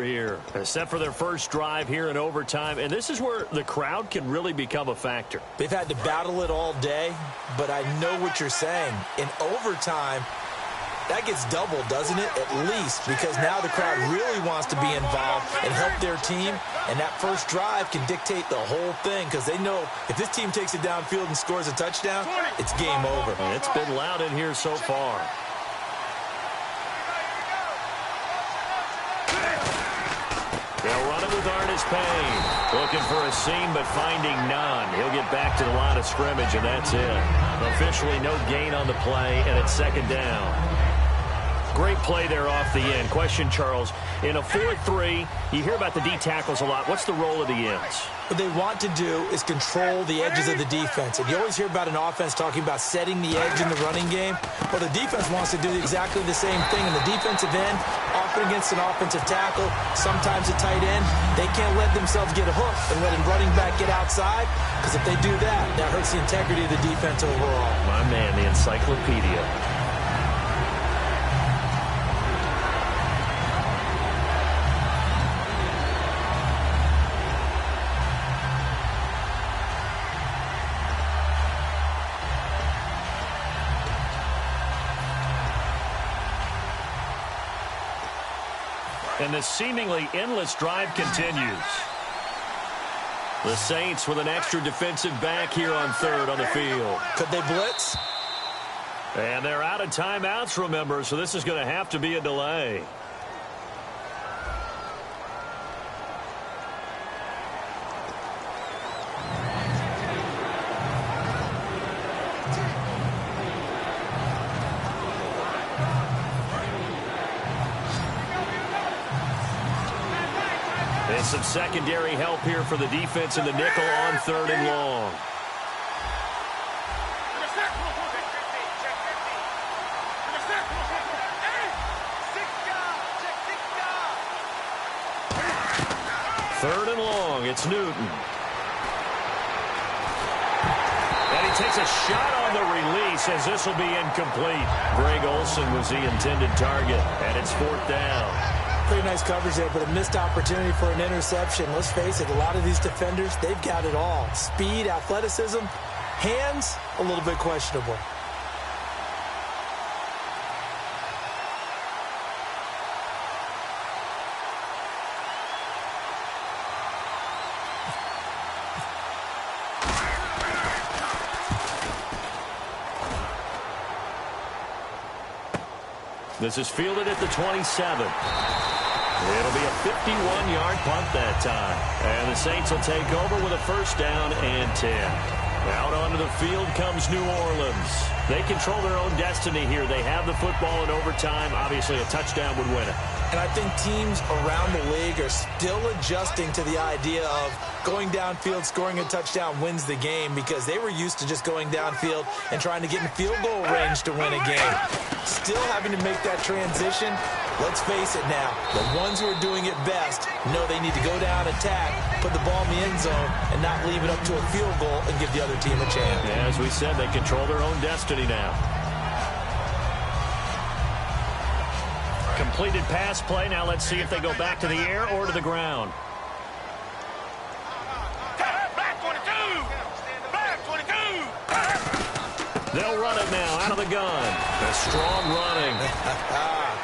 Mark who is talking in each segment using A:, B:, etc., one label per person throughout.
A: Here, set for their first drive here in overtime, and this is where the crowd can really become a factor.
B: They've had to battle it all day, but I know what you're saying. In overtime, that gets doubled, doesn't it? At least, because now the crowd really wants to be involved and help their team, and that first drive can dictate the whole thing because they know if this team takes it downfield and scores a touchdown, it's game over.
A: And it's been loud in here so far. They'll run it with Artis Payne. Looking for a seam, but finding none. He'll get back to the line of scrimmage, and that's it. Officially no gain on the play, and it's second down. Great play there off the end. Question, Charles, in a 4-3, you hear about the D tackles a lot. What's the role of the ends?
B: What they want to do is control the edges of the defense. And you always hear about an offense talking about setting the edge in the running game. Well, the defense wants to do exactly the same thing. And the defensive end, often against an offensive tackle, sometimes a tight end, they can't let themselves get a hook and let a running back get outside. Because if they do that, that hurts the integrity of the defense overall.
A: My man, the encyclopedia. And the seemingly endless drive continues. The Saints with an extra defensive back here on third on the field.
B: Could they blitz?
A: And they're out of timeouts, remember, so this is going to have to be a delay. And some secondary help here for the defense in the nickel on third and long. Third and long, it's Newton. And he takes a shot on the release as this will be incomplete. Greg Olsen was the intended target, and it's fourth down.
B: Pretty nice coverage there, but a missed opportunity for an interception. Let's face it, a lot of these defenders, they've got it all. Speed, athleticism, hands, a little bit questionable.
A: This is fielded at the 27. It'll be a 51-yard punt that time. And the Saints will take over with a first down and 10. Out onto the field comes New Orleans. They control their own destiny here. They have the football in overtime. Obviously, a touchdown would win it.
B: And I think teams around the league are still adjusting to the idea of going downfield, scoring a touchdown wins the game because they were used to just going downfield and trying to get in field goal range to win a game. Still having to make that transition. Let's face it now, the ones who are doing it best know they need to go down, attack, put the ball in the end zone, and not leave it up to a field goal and give the other team a chance.
A: Yeah, as we said, they control their own destiny now. Completed pass play. Now let's see if they go back to the air or to the ground.
C: Back 22! Back 22!
A: They'll run it now out of the gun. A strong running.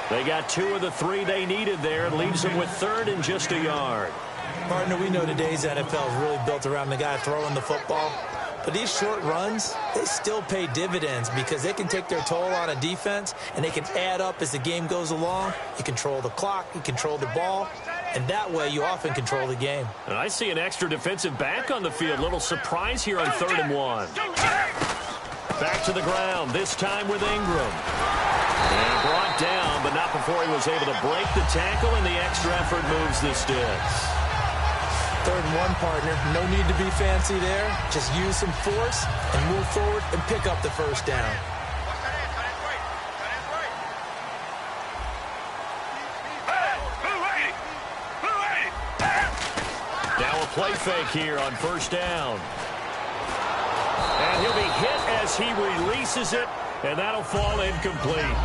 A: They got 2 of the 3 they needed there. It leaves them with third and just a yard.
B: Partner, we know today's NFL is really built around the guy throwing the football. But these short runs, they still pay dividends because they can take their toll on a defense and they can add up as the game goes along. You control the clock, you control the ball, and that way you often control the game.
A: And I see an extra defensive back on the field. Little surprise here on third and 1. Back to the ground, this time with Ingram. And brought down, but not before he was able to break the tackle, and the extra effort moves the sticks.
B: Third and 1, partner. No need to be fancy there. Just use some force and move forward and pick up the first down.
A: Now a play fake here on first down. And he'll be hit as he releases it, and that'll fall incomplete.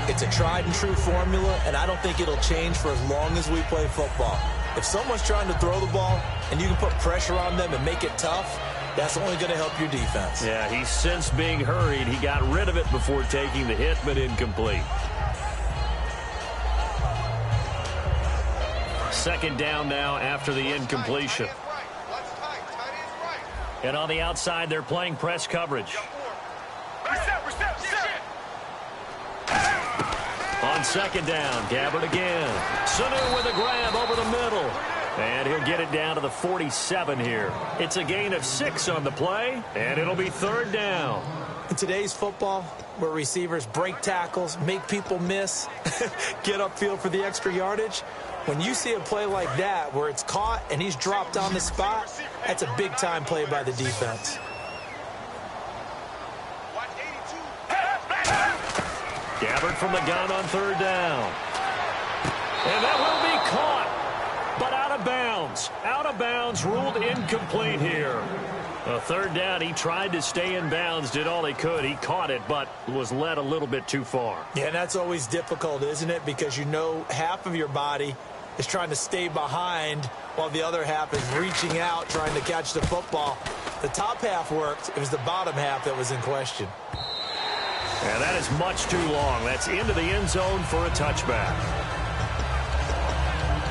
B: It's a tried and true formula, and I don't think it'll change for as long as we play football. If someone's trying to throw the ball and you can put pressure on them and make it tough, that's only going to help your defense.
A: Yeah, he's since being hurried. He got rid of it before taking the hit, but incomplete. Second down now after the incompletion. And on the outside, they're playing press coverage. On second down, Gabbard again. Sanu with a grab over the middle. And he'll get it down to the 47 here. It's a gain of 6 on the play, and it'll be third down.
B: In today's football, where receivers break tackles, make people miss, get upfield for the extra yardage, when you see a play like that where it's caught and he's dropped on the spot, that's a big-time play by the defense.
A: Gabbard from the gun on third down. And that will be caught, but out of bounds. Out of bounds, ruled incomplete here. A third down, he tried to stay in bounds, did all he could. He caught it, but was led a little bit too far.
B: Yeah, and that's always difficult, isn't it? Because you know half of your body is trying to stay behind while the other half is reaching out, trying to catch the football. The top half worked. It was the bottom half that was in question.
A: And that is much too long. That's into the end zone for a touchback.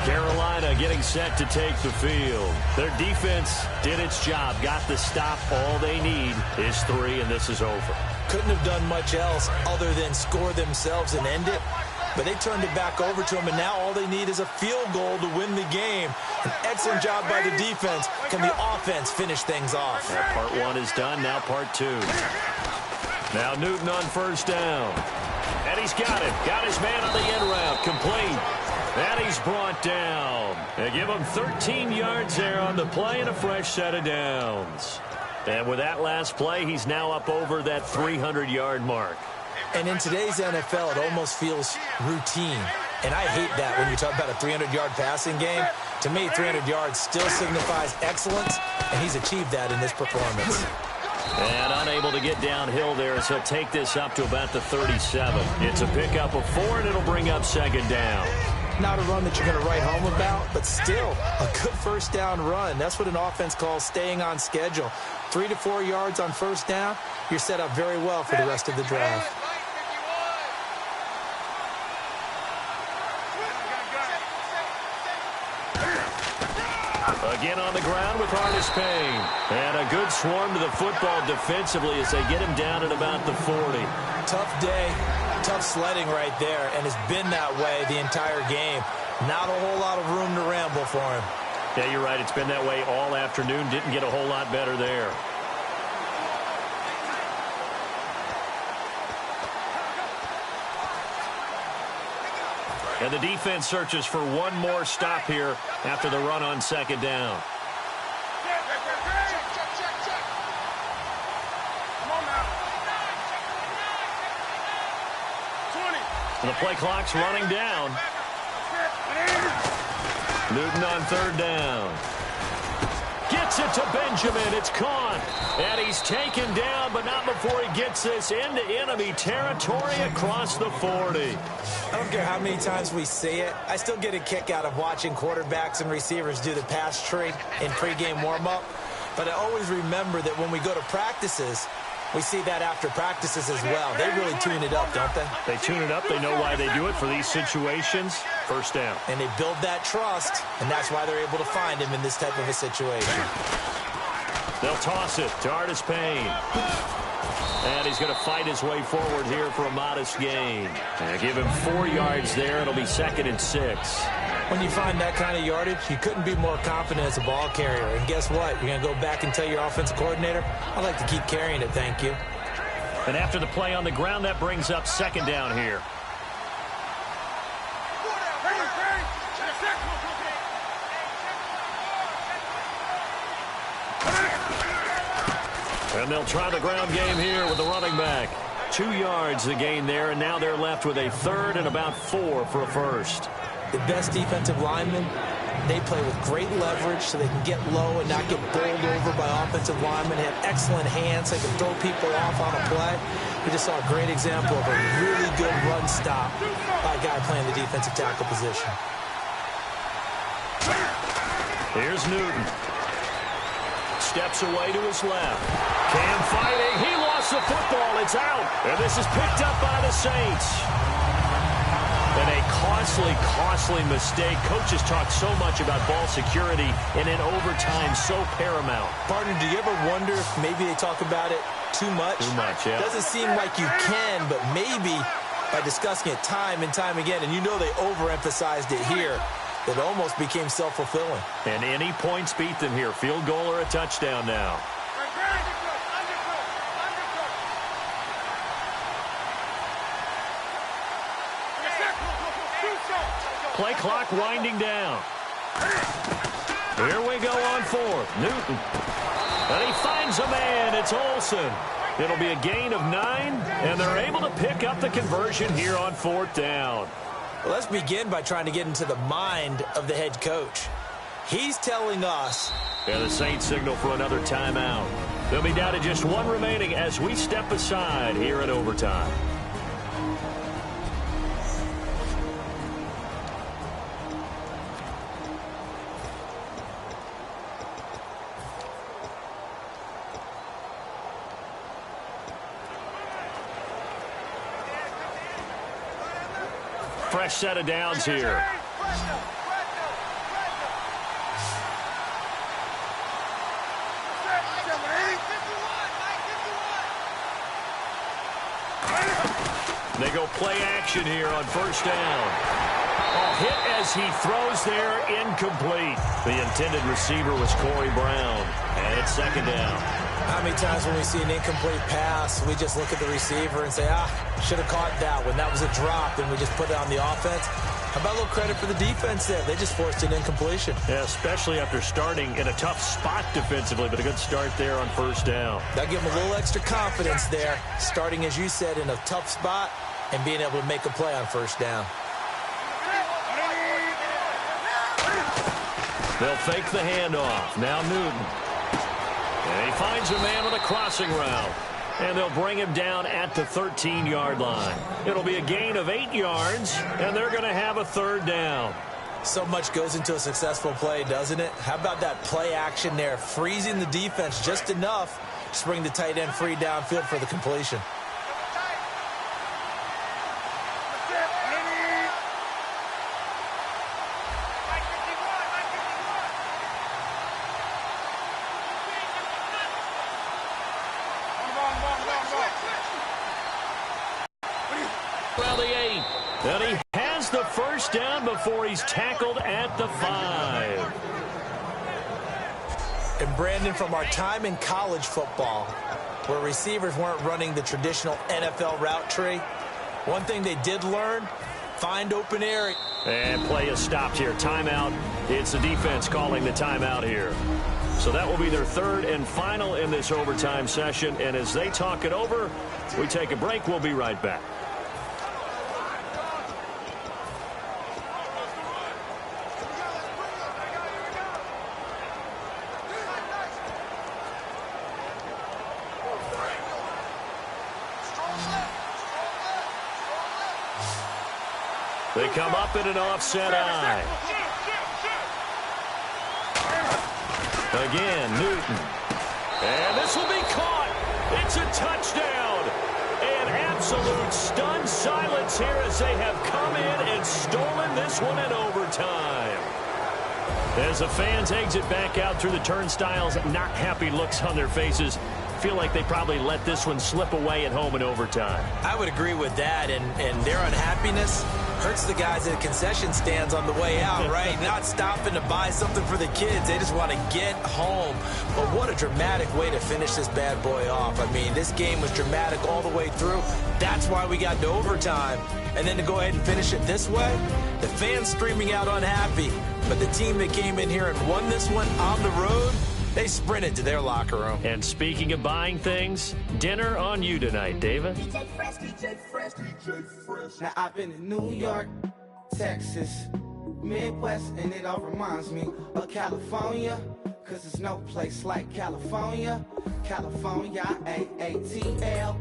A: Carolina getting set to take the field. Their defense did its job, got the stop. All they need is 3, and this is over.
B: Couldn't have done much else other than score themselves and end it. But they turned it back over to them, and now all they need is a field goal to win the game. An excellent job by the defense. Can the offense finish things off?
A: Yeah, part 1 is done, now part 2. Now Newton on first down. And he's got it. Got his man on the end route. Complete. And he's brought down. They give him 13 yards there on the play and a fresh set of downs. And with that last play, he's now up over that 300-yard mark.
B: And in today's NFL, it almost feels routine. And I hate that when you talk about a 300-yard passing game. To me, 300 yards still signifies excellence, and he's achieved that in this performance.
A: And unable to get downhill there as he'll take this up to about the 37. It's a pickup of 4, and it'll bring up second down.
B: Not a run that you're going to write home about, but still a good first down run. That's what an offense calls staying on schedule. 3 to 4 yards on first down, you're set up very well for the rest of the drive.
A: Again on the ground with Artis Payne. And a good swarm to the football defensively as they get him down at about the 40.
B: Tough day, tough sledding right there, and it's been that way the entire game. Not a whole lot of room to ramble for him.
A: Yeah, you're right. It's been that way all afternoon. Didn't get a whole lot better there. And the defense searches for one more stop here after the run on second down. The play clock's running down. Newton on third down. Gets it to Benjamin. It's caught. And he's taken down, but not before he gets this into enemy territory across the 40.
B: I don't care how many times we see it. I still get a kick out of watching quarterbacks and receivers do the pass tree in pregame warm-up. But I always remember that when we go to practices, we see that after practices as well. They really tune it up, don't they?
A: They tune it up. They know why they do it for these situations. First down.
B: And they build that trust, and that's why they're able to find him in this type of a situation.
A: They'll toss it to Artis Payne. And he's going to fight his way forward here for a modest gain. And give him 4 yards there. It'll be 2nd and 6.
B: When you find that kind of yardage, you couldn't be more confident as a ball carrier. And guess what? You're going to go back and tell your offensive coordinator, I'd like to keep carrying it, thank you.
A: And after the play on the ground, that brings up second down here. And they'll try the ground game here with the running back. 2 yards the gain there, and now they're left with a 3rd and about 4 for a first.
B: The best defensive lineman They play with great leverage so they can get low and not get bowled over by offensive linemen. They have excellent hands so they can throw people off on a play. We just saw a great example of a really good run stop by a guy playing the defensive tackle position.
A: Here's Newton. Steps away to his left. Cam fighting. He lost the football. It's out. And this is picked up by the Saints. And a costly mistake. Coaches talk so much about ball security, and in overtime, so paramount.
B: Partner, do you ever wonder if maybe they talk about it too much?
A: Too much, yeah.
B: Doesn't seem like you can, but maybe by discussing it time and time again, and you know they overemphasized it here, it almost became self-fulfilling.
A: And any points beat them here. Field goal or a touchdown now. Play clock winding down. Here we go on fourth. Newton. And he finds a man. It's Olsen. It'll be a gain of 9, and they're able to pick up the conversion here on fourth down.
B: Well, let's begin by trying to get into the mind of the head coach. He's telling us.
A: And the Saints signal for another timeout. They'll be down to just 1 remaining as we step aside here in overtime. Fresh set of downs here. They go play action here on first down. Hit as he throws there, incomplete. The intended receiver was Corey Brown, and it's second down.
B: How many times when we see an incomplete pass, we just look at the receiver and say, should have caught that one. That was a drop, and we just put it on the offense. How about a little credit for the defense there? They just forced an incompletion.
A: Yeah, especially after starting in a tough spot defensively, but a good start there on first down.
B: That'll give them a little extra confidence there, starting, as you said, in a tough spot and being able to make a play on first down.
A: They'll fake the handoff. Now Newton. And he finds a man on a crossing route. And they'll bring him down at the 13-yard line. It'll be a gain of 8 yards, and they're going to have a third down.
B: So much goes into a successful play, doesn't it? How about that play action there, freezing the defense just enough to bring the tight end free downfield for the completion.
A: And he has the first down before he's tackled at the 5.
B: And Brandon, from our time in college football, where receivers weren't running the traditional NFL route tree, one thing they did learn, find open area.
A: And play is stopped here. Timeout. It's the defense calling the timeout here. So that will be their third and final in this overtime session. And as they talk it over, we take a break. We'll be right back. They come up in an offset eye. Again, Newton. And this will be caught. It's a touchdown. And absolute stunned silence here as they have come in and stolen this one in overtime. As the fans exit back out through the turnstiles, not happy looks on their faces. Feel like they probably let this one slip away at home in overtime.
B: I would agree with that, and their unhappiness hurts the guys at the concession stands on the way out, right? Not stopping to buy something for the kids. They just want to get home. But what a dramatic way to finish this bad boy off. I mean, this game was dramatic all the way through. That's why we got to overtime. And then to go ahead and finish it this way, the fans streaming out unhappy. But the team that came in here and won this one on the road, they sprinted to their locker room.
A: And speaking of buying things, dinner on you tonight, David.
D: DJ Fresh, DJ Fresh, DJ Fresh. Now I've been in New York, Texas, Midwest, and it all reminds me of California. Cause there's no place like California. California, A-A-T-L-M-I-A-D-M-V.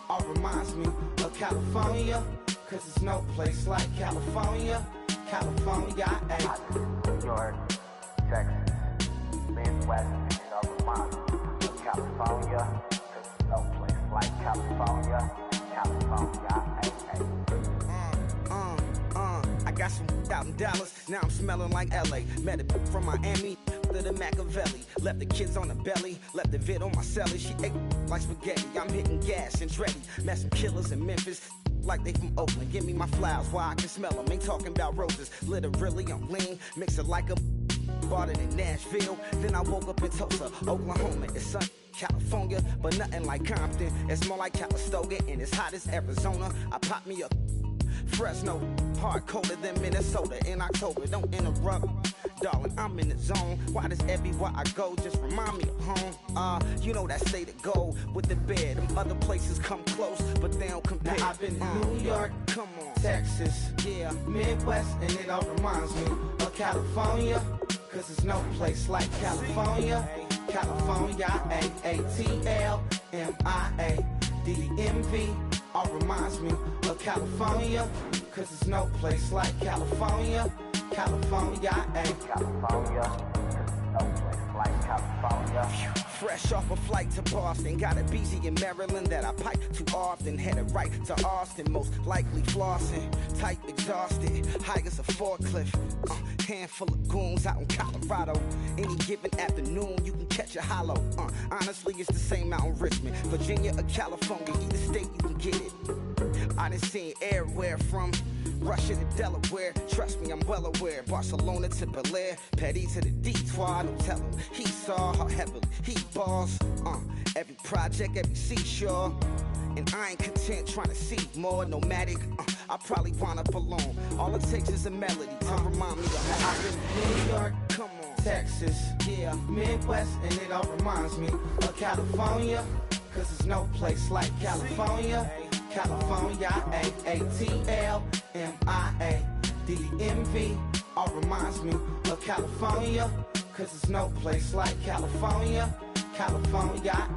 D: All reminds me of California. Cause there's no place like California. California,
E: New York, Texas, Midwest, and it all reminds me of California. Cause there's no place like California. California,
D: I got some out in Dallas, now I'm smelling like LA. Met a from Miami to the Machiavelli. Left the kids on the belly, left the vid on my celly. She ate like spaghetti, I'm hitting gas and Dreddy. Met some killers in Memphis, like they from Oakland. Give me my flowers while I can smell them. Ain't talking about roses, literally I'm lean. Mix it like a bought it in Nashville. Then I woke up in Tulsa, Oklahoma. It's sun, California, but nothing like Compton. It's more like Calistoga and it's hot as Arizona. I pop me up Fresno, hard colder than Minnesota in October. Don't interrupt, darling, I'm in the zone. Why does everywhere I go just remind me of home? You know that state of gold with the bed. Them other places come close, but they don't compare. Now I've been to New York, come on, Texas, yeah, Midwest, and it all reminds me of California. Cause there's no place like California. California, A-A-T-L-M-I-A-D-M-V. All reminds me of California. Cause there's no place like California. California,
E: California, cause there's no place like California.
D: Fresh off a flight to Boston, got a BZ in Maryland that I pipe too often. Headed right to Austin, most likely flossing. Tight exhausted, high as a forklift. Handful of goons out in Colorado. Any given afternoon, you can catch a hollow. Honestly, it's the same out in Richmond, Virginia or California. Either state you can get it. I done seen everywhere from Russia to Delaware. Trust me, I'm well aware. Barcelona to Bel Air, Petty to the Detroit. Don't tell him he saw how heavily he balls. Every project, every seashore. And I ain't content trying to see more nomadic. I probably wind up alone. All it takes is a melody to remind me of how I've been in New York, come on, Texas, yeah, Midwest, and it all reminds me of California. Cause there's no place like California. California, A-A-T-L-M-I-A-D-M-V. All reminds me of California. Cause there's no place like California. California,